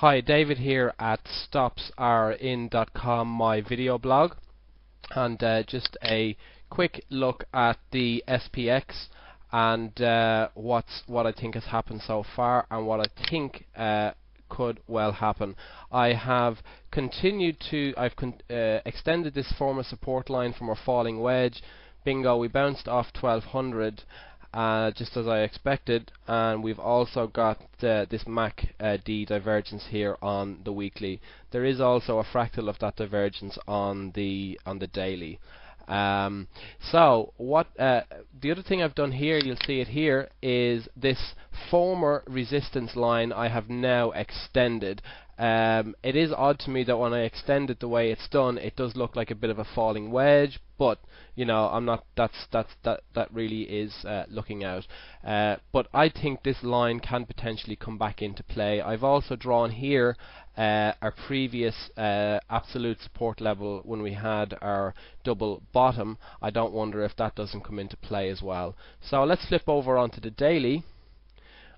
Hi, David here at stopsarein.com, my video blog, and just a quick look at the SPX and what I think has happened so far and what I think could well happen. I have continued to extended this former support line from our falling wedge. Bingo, we bounced off 1200. Just as I expected, and we've also got this MACD divergence here on the weekly. There is also a fractal of that divergence on the daily. So what the other thing I've done here, you'll see it here, is this former resistance line I have now extended. It is odd to me that when I extend it the way it's done, it does look like a bit of a falling wedge, but you know, I'm not. That really is looking out. But I think this line can potentially come back into play. I've also drawn here our previous absolute support level when we had our double bottom. I don't wonder if that doesn't come into play as well. So let's flip over onto the daily.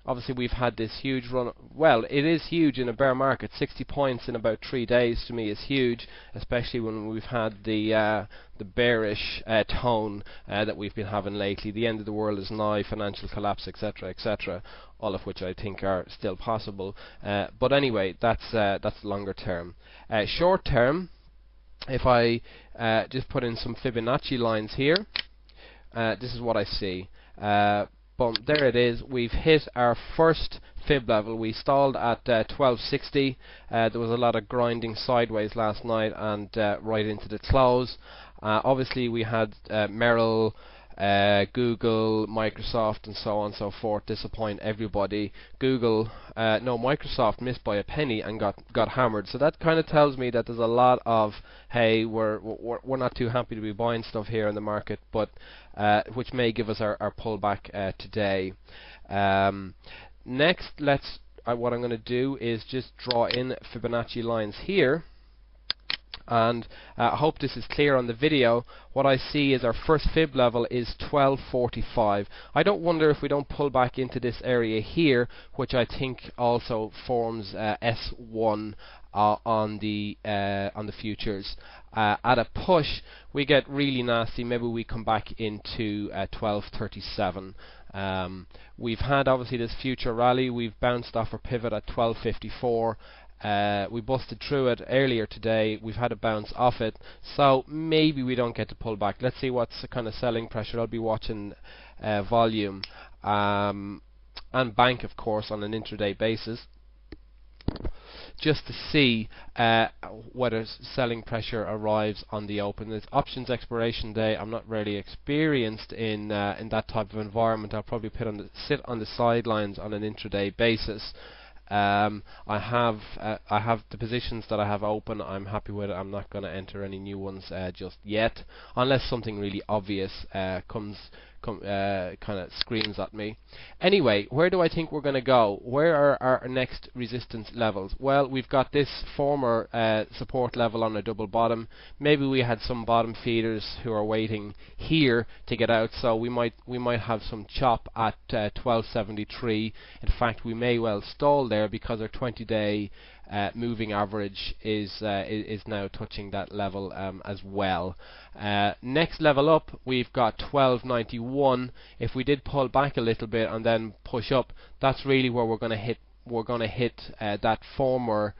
Obviously we've had this huge run. Well, it is huge in a bear market. 60 points in about 3 days to me is huge, especially when we've had the bearish tone that we've been having lately. The end of the world is nigh, financial collapse, etc., etc., all of which I think are still possible. But anyway, that's longer term. Short term, if I just put in some Fibonacci lines here, this is what I see. Boom, there it is. We've hit our first fib level. We stalled at 1260. There was a lot of grinding sideways last night and right into the close. Obviously we had Merrill, Google, Microsoft and so on and so forth disappoint everybody. Microsoft missed by a penny and got hammered. So that kind of tells me that there's a lot of, hey, we're not too happy to be buying stuff here in the market, but which may give us our pullback today. Next, what I'm going to do is just draw in Fibonacci lines here. And I hope this is clear on the video. What I see is our first fib level is 1245. I don't wonder if we don't pull back into this area here, which I think also forms S1 on the futures. At a push, we get really nasty. Maybe we come back into 1237. We've had obviously this future rally. We've bounced off our pivot at 1254. We busted through it earlier today. We've had a bounce off it, so maybe we don't get to pull back. Let's see what's the kind of selling pressure. I'll be watching volume and bank, of course, on an intraday basis, just to see whether selling pressure arrives on the open. It's options expiration day. I'm not really experienced in that type of environment. I'll probably sit on the sidelines on an intraday basis. I have the positions that I have open. I'm happy with it. I'm not going to enter any new ones just yet, unless something really obvious kind of screams at me. Anyway, where do I think we're going to go? Where are our next resistance levels? Well, we've got this former support level on a double bottom. Maybe we had some bottom feeders who are waiting here to get out, so we might have some chop at 1273. In fact, we may well stall there because our 20-day moving average is now touching that level as well. Next level up, we've got 1291. If we did pull back a little bit and then push up, that's really where we're going to hit. We're going to hit that former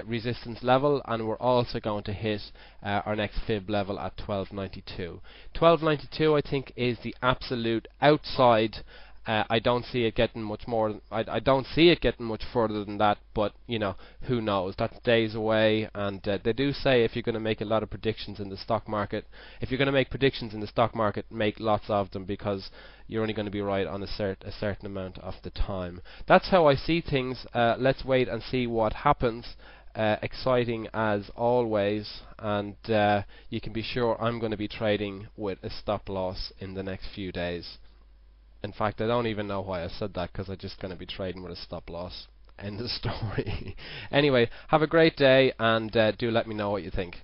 resistance level, and we're also going to hit our next fib level at 1292. 1292, I think, is the absolute outside. I don't see it getting much more. I don't see it getting much further than that. But you know, who knows? That's days away. And they do say if you're going to make a lot of predictions in the stock market, make lots of them, because you're only going to be right on a certain amount of the time. That's how I see things. Let's wait and see what happens. Exciting as always, and you can be sure I'm going to be trading with a stop loss in the next few days. In fact, I don't even know why I said that, because I'm just going to be trading with a stop loss. End of story. Anyway, have a great day, and do let me know what you think.